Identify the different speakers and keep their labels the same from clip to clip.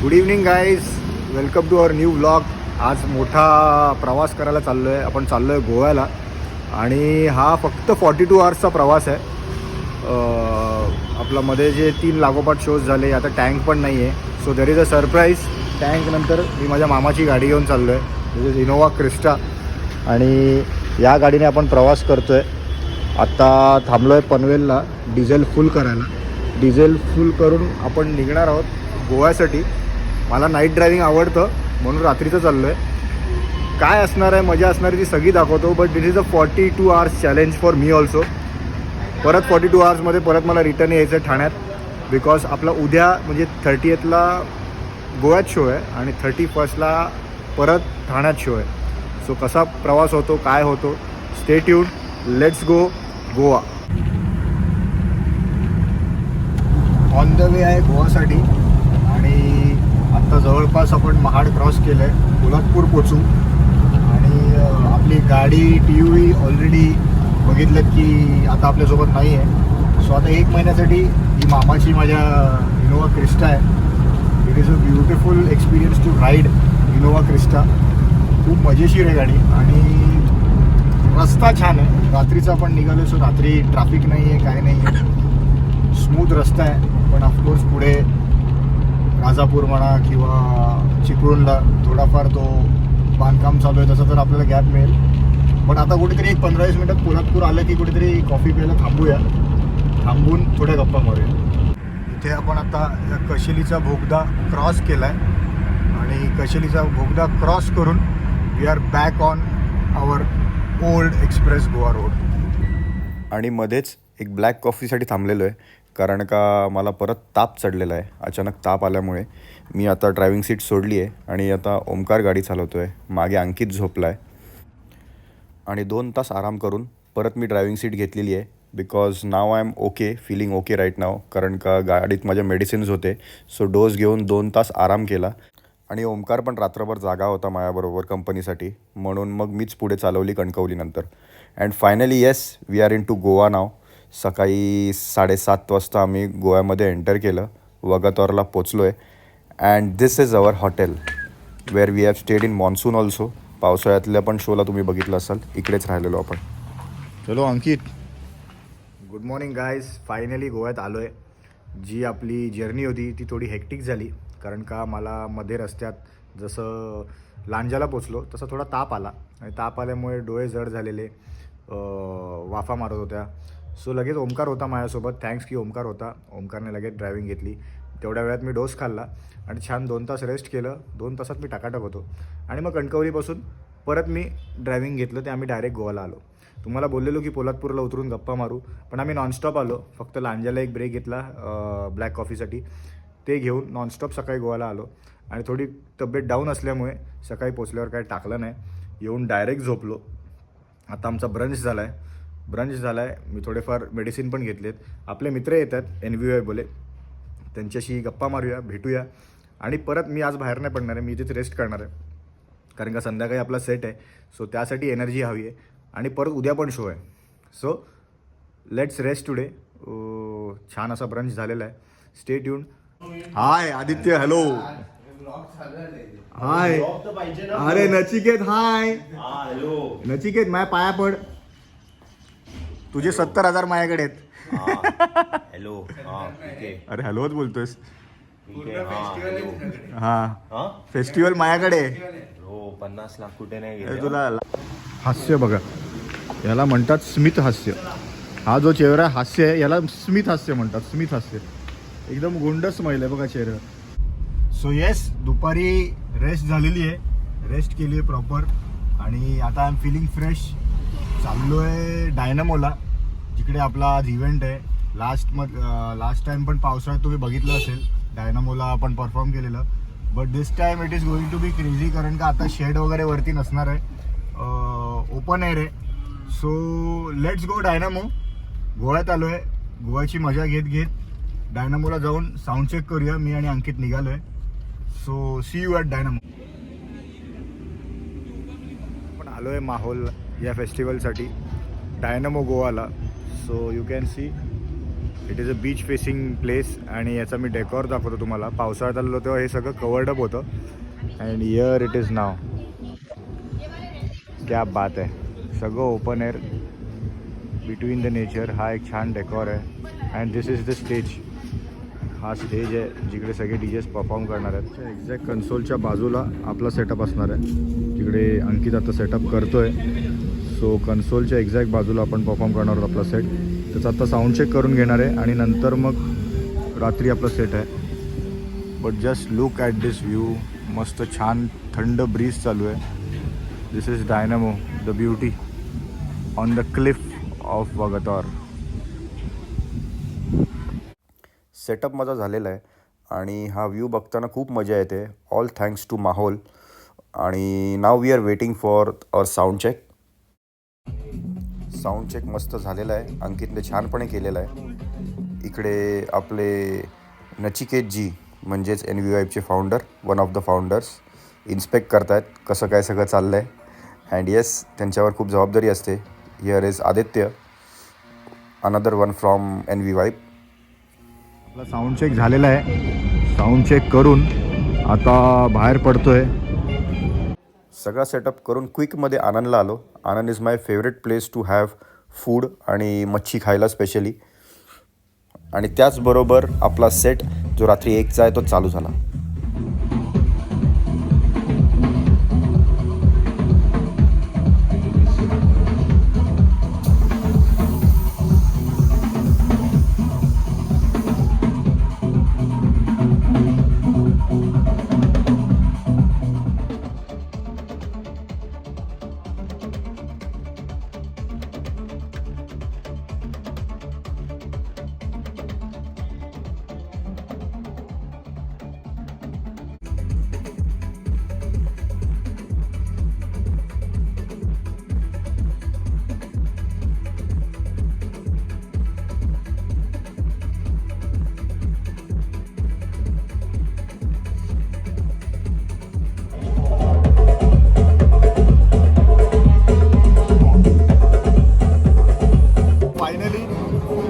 Speaker 1: Good evening guys, welcome to our new vlog. आज मोठा प्रवास करायला चाललो आहे. आपण चाललो आहे गोव्याला आणि हा फक्त 42 आवर्सचा प्रवास आहे. आपला मध्ये जे 3 लागोपाठ शोज झाले, आता टँक पण नाही आहे. So there is a surprise. Tank नंतर मी माझ्या मामाची गाडी घेऊन चाललो आहे, दिस इज इनोवा क्रिस्टा, आणि या गाडीने आपण प्रवास करतो आहे. आत्ता थांबलो आहे पनवेलला डिझेल फुल करायला. डिझेल फुल करून आपण निघणार आहोत गोव्यासाठी. मला नाईट ड्रायव्हिंग आवडतं म्हणून रात्रीचं चाललो आहे. काय असणार आहे, मजा असणार आहे ती सगळी दाखवतो. But this is a 42 hours challenge for me also. परत 42 आवर्समध्ये परत मला रिटर्न यायचं आहे ठाण्यात, बिकॉज आपला उद्या म्हणजे 30ला गोव्यात शो आहे आणि 31ला परत ठाण्यात शो आहे. सो कसा प्रवास होतो, काय होतो, stay tune. Let's go Goa. On the way आहे गोवासाठी आणि आत्ता जवळपास आपण महाड क्रॉस केलं आहे, पोलादपूर पोचू. आणि आपली गाडी TUV ऑलरेडी बघितलं की आता आपल्यासोबत नाही आहे. सो आता 1 महिन्यासाठी ही मामाची माझ्या इनोवा क्रिस्टा आहे. It is a beautiful experience to ride Innova Crysta. खूप मजेशीर आहे गाडी आणि रस्ता छान आहे. रात्रीचा आपण निघालो, सो रात्री ट्रॅफिक नाही आहे, काय नाही आहे, स्मूथ रस्ता आहे. पण ऑफकोर्स पुढे राजापूर म्हणा किंवा चिपळूणला थोडाफार तो बांधकाम चालू आहे, तसं तर आपल्याला गॅप मिळेल. पण आता कुठेतरी एक 15-20 मिनिटात पोलादपूर आलं की कुठेतरी कॉफी प्यायला थांबूया. थांबून थोड्या गप्पा मारूया. इथे आपण आता कशेलीचा बोगदा क्रॉस केला आहे आणि कशेलीचा बोगदा क्रॉस करून we are back on our old express Goa road. आणि मध्येच एक ब्लॅक कॉफीसाठी थांबलेलो आहे, कारण का मला परत ताप चढलेला आहे. अचानक ताप आल्यामुळे मी आता ड्रायव्हिंग सीट सोडली आहे आणि आता ओमकार गाडी चालवतो आहे. मागे अंकित झोपला आहे आणि 2 तास आराम करून परत मी ड्रायव्हिंग सीट घेतलेली आहे. Because now I am okay, feeling okay right now. कारण का गाडीत माझ्या मेडिसिन्स होते, सो डोस घेऊन 2 तास आराम केला. आणि ओमकार पण रात्रभर जागा होता माझ्याबरोबर कंपनीसाठी, म्हणून मग मीच पुढे चालवली कणकवलीनंतर. And finally yes, we are in to Goa now. सकाळी 7:30 वाजता आम्ही गोव्यामध्ये एंटर केलं, वगातोरला पोचलो आहे. And this is our hotel where we have stayed in monsoon also. पावसाळ्यातल्या पण शोला तुम्ही बघितलं असाल, इकडेच राहिलेलो आपण. चलो Ankit. Good morning guys. Finally गोव्यात आलो आहे. जी आपली जर्नी होती ती थोडी हेक्टिक झाली, कारण का मला मध्ये रस्त्यात जसं लांजाला पोचलो तसं थोडा ताप आला आणि ताप आल्यामुळे डोळे जड झालेले, वाफा मारत होत्या. सो लगेच ओमकार होता माझ्यासोबत. थँक्स की ओमकार होता. ओमकारने लगेच ड्रायव्हिंग घेतली. तेवढ्या वेळात मी डोस खाल्ला आणि छान 2 तास रेस्ट केलं. 2 तासात मी टाकाटक होतो आणि मग कणकवलीपासून परत मी ड्रायव्हिंग घेतलं. ते आम्ही डायरेक्ट गोवाला आलो. तुम्हाला बोललेलो की पोलादपूरला उतरून गप्पा मारू, पण आम्ही नॉनस्टॉप आलो. फक्त लांजाला एक ब्रेक घेतला ब्लॅक कॉफीसाठी, ते घेऊन नॉनस्टॉप सकाळी गोव्याला आलो. आणि थोडी तब्येत डाऊन असल्यामुळे सकाळी पोचल्यावर काही टाकलं नाही, येऊन डायरेक्ट झोपलो. आता आमचा ब्रंच झाला आहे. मी थोडेफार मेडिसिन पण घेतलेत. आपले मित्र येतात NVY बोले, त्यांच्याशी गप्पा मारूया, भेटूया. आणि परत मी आज बाहेर नाही पडणार आहे, मी इथेच रेस्ट करणार आहे, कारण का संध्याकाळी आपला सेट आहे. सो त्यासाठी एनर्जी हवी आहे आणि परत उद्या पण शो आहे. So let's rest today. छान असा ब्रंच झालेला आहे. Stay tuned. Hi Aditya, hello. Hi. अरे नचिकेत, हाय. नचिकेत, माझ्या पाया पड. तुझे 70,000 माझ्याकडे आहेत.
Speaker 2: हॅलो.
Speaker 1: अरे हॅलोच बोलतोयस. हा, फेस्टिवल माझ्याकडे.
Speaker 2: हो, 50 लाख कुठे नाही गेले.
Speaker 1: तुला हास्य बघा, याला म्हणतात स्मित हास्य. हा जो चेहरा हास्य आहे याला स्मित हास्य म्हणतात. स्मित हास्य एकदम गोंड स्माईल आहे बघा चेहरा. सो येस, दुपारी रेस्ट झालेली आहे, रेस्ट केली आहे प्रॉपर. आणि आता आय एम फिलिंग फ्रेश. चाललो आहे डायनामोला, जिकडे आपला आज इव्हेंट आहे. लास्ट टाइम पण पावसाळ्यात तुम्ही बघितलं असेल, डायनामोला आपण परफॉर्म केलेलं. But this time it is going to be crazy, कारण का आता शेड वगैरे वरती नसणार आहे, ओपन एअर आहे. So let's go Dynamo. गोव्यात आलो आहे, गोव्याची मजा घेत डायनामोला जाऊन साऊंड चेक करूया. मी आणि अंकित निघालो आहे. So see you at Dynamo. आपण आलो आहे माहोल या फेस्टिवलसाठी, डायनामो गोवाला. So you can see it is a beach facing place आणि याचा मी डेकॉर दाखवतो तुम्हाला. पावसाळ्यात आलेलो तेव्हा हे सगळं कवर्ड अप होतं अँड हिअर इट इज नाव. क्या बात आहे. सगळं open air between the nature. हा एक छान डेकॉर आहे and this is the stage. हा स्टेज आहे जिकडे सगळे डीजेस परफॉर्म करणार आहेत. एक्झॅक्ट कन्सोलच्या बाजूला आपला सेटअप असणार आहे जिकडे अंकित आता सेटअप करतोय. सो कन्सोलच्या एक्झॅक्ट बाजूला आपण परफॉर्म करणार आहोत आपला सेट. त्याचा आत्ता साऊंड चेक करून घेणार आहे आणि नंतर मग रात्री आपला सेट आहे. But just look at this view. मस्त छान थंड ब्रीज चालू आहे. This is Dynamo the beauty on the cliff of Vagator.
Speaker 3: Setup माझा झालेला आहे आणि हा व्ह्यू बघताना खूप मजा येते. All thanks to Mahaul. आणि now we are waiting for our sound check. Sound check मस्त झालेला आहे. अंकितने छानपणे केलेला आहे. इकडे आपले नचिकेतजी म्हणजेच NV-Vibeचे founder, one of the founders, inspect करतायत कसं काय सगळं चाललं आहे. अँड येस, त्यांच्यावर खूप जबाबदारी असते. Here is Aditya, another one from NV-Vibe.
Speaker 1: आपला साऊंड चेक झालेला आहे. साऊंड चेक करून आता बाहेर पडतोय.
Speaker 3: सगळा सेटअप करून क्विकमध्ये आनंदला आलो. Anand is my favourite place to have food आणि मच्छी खायला स्पेशली. आणि त्याचबरोबर आपला सेट जो रात्री 1चा आहे तो चालू झाला.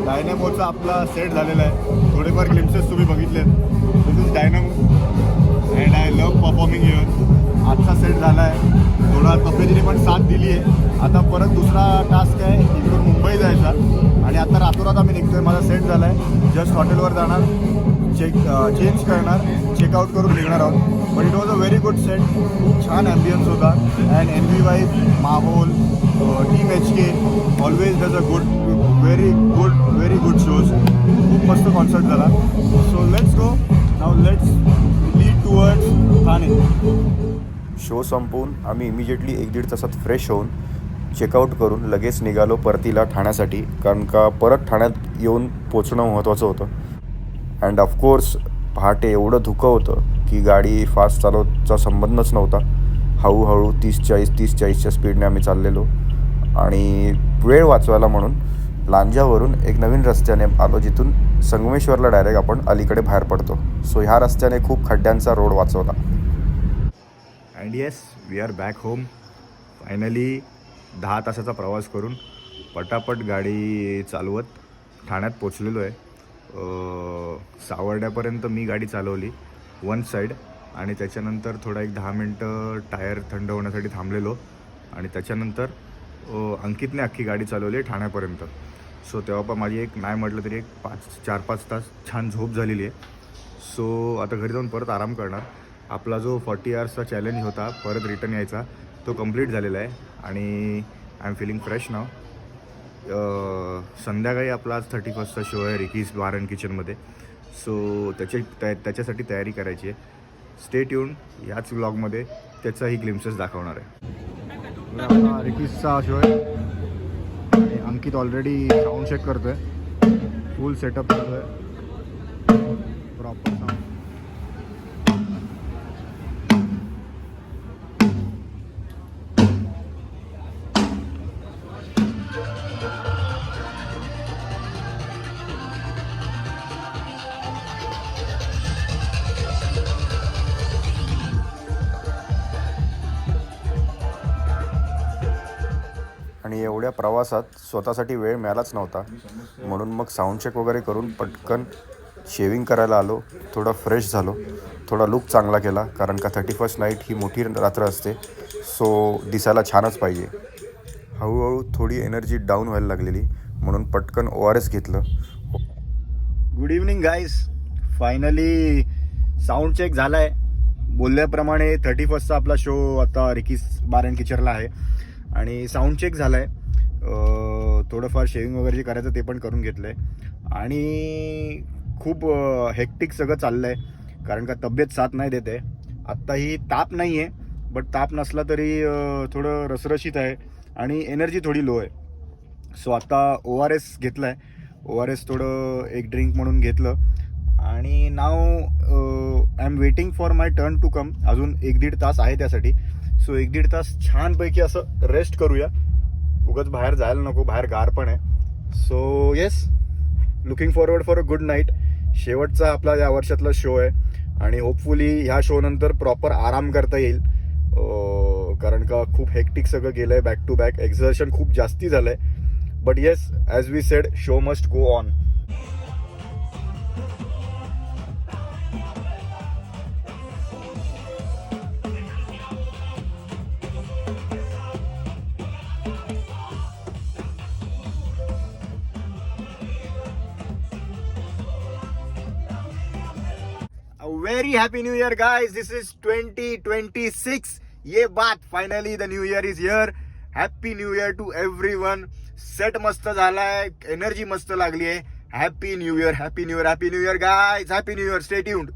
Speaker 1: डायनामोचा आपला सेट झालेला आहे. थोडेफार ग्लिम्सेस तुम्ही बघितलेत. This is Dynamo and I love performing here. आजचा सेट झाला आहे. थोडा तब्येतीने पण साथ दिली आहे. आता परत दुसरा टास्क आहे इकडून मुंबई जायचा आणि आता रातोरात आम्ही निघतोय. माझा सेट झाला आहे. जस्ट हॉटेलवर जाणार, चेंज करणार, चेकआउट करून निघणार आहोत. But it was a very good set. खूप छान ॲम्बियन्स होता अँड NV-Vibe, माहोल, team HK always does a very good shows. खूप मस्त कॉन्सर्ट झाला. So let's go now. Let's lead towards Thane.
Speaker 3: Show संपवून आम्ही इमिजिएटली 1-1.5 तासात फ्रेश होऊन चेकआउट करून लगेच निघालो परतीला ठाण्यासाठी. कारण का परत ठाण्यात येऊन पोचणं महत्त्वाचं होतं. अँड ऑफकोर्स पहाटे एवढं धुकं होतं की गाडी फास्ट चालवचा संबंधच नव्हता. हळूहळू 30-40च्या स्पीडने आम्ही चाललेलो. आणि वेळ वाचवायला म्हणून लांजावरून एक नवीन रस्त्याने आलो जिथून संगमेश्वरला डायरेक्ट आपण अलीकडे बाहेर पडतो. सो ह्या रस्त्याने खूप खड्ड्यांचा रोड वाचवला.
Speaker 1: And yes, we are back home. Finally 10 तासाचा प्रवास करून पटापट गाडी चालवत ठाण्यात पोचलेलो आहे. सावर्ड्यापर्यंत मी गाडी चालवली वन साईड आणि त्याच्यानंतर थोडा एक 10 मिनटं टायर थंड होण्यासाठी थांबलेलो आणि त्याच्यानंतर अंकितने अख्खी गाडी चालवली ठाण्यापर्यंत. सो तेव्हा पण माझी एक नाही म्हटलं तरी एक 4-5 तास छान झोप झालेली आहे. सो आता घरी जाऊन परत आराम करणार. आपला जो 40 आवर्सचा चॅलेंज होता परत रिटर्न यायचा तो कंप्लीट झालेला आहे आणि आय एम फिलिंग फ्रेश नाव. संध्याकाळी आपला आज 31st शो आहे रिकीज बार अँड किचनमध्ये. सो त्याच्यासाठी तयारी करायची आहे. Stay tune. याच व्लॉगमध्ये त्याचाही ग्लिम्सेस दाखवणार आहे. आपला रिकीजचा शो आहे आणि अंकित ऑलरेडी साऊंड चेक करतो आहे. फुल सेटअप करतो आहे. Proper sound.
Speaker 3: एवढ्या प्रवासात स्वतःसाठी वेळ मिळालाच नव्हता, म्हणून मग साऊंड चेक वगैरे करून पटकन शेविंग करायला आलो, थोडा फ्रेश झालो, थोडा लुक चांगला केला, कारण का 31st नाईट ही मोठी रात्र असते, सो दिसायला छानच पाहिजे. हळूहळू थोडी एनर्जी डाऊन व्हायला लागलेली, म्हणून पटकन ORS घेतलं.
Speaker 1: Good evening guys. Finally sound check झाला आहे. बोलल्याप्रमाणे 31st आपला शो आता रिकीस बार अँड किचरला आहे आणि साऊंड चेक झाला आहे. थोडंफार शेविंग वगैरे जे करायचं ते पण करून घेतलं आहे आणि खूप हेक्टिक सगळं चाललं आहे, कारण का तब्येत साथ नाही देते. आत्ताही ताप नाही आहे, बट ताप नसला तरी थोडं रसरशीत आहे आणि एनर्जी थोडी लो आहे. सो आता ORS घेतला आहे. ORS थोडं एक ड्रिंक म्हणून घेतलं आणि now I am waiting for my turn to come. अजून 1-1.5 तास आहे त्यासाठी. सो 1-1.5 तास छानपैकी असं रेस्ट करूया. उगाच बाहेर जायला नको, बाहेर गार पण आहे. So yes, looking forward for a good night. शेवटचा आपला या वर्षातला शो आहे आणि होपफुली ह्या शो नंतर प्रॉपर आराम करता येईल, कारण का खूप हेक्टिक सगळं गेलं आहे. बॅक टू बॅक एक्झर्शन खूप जास्ती झालं आहे. But yes, as we said, show must go on. Very happy new year guys. This is 2026. ये बात finally the new year is here. Happy new year to everyone. Set मस्त झालाय, energy मस्त लागली आहे. Happy new year, happy new year, happy new year guys. Happy new year. Stay tuned.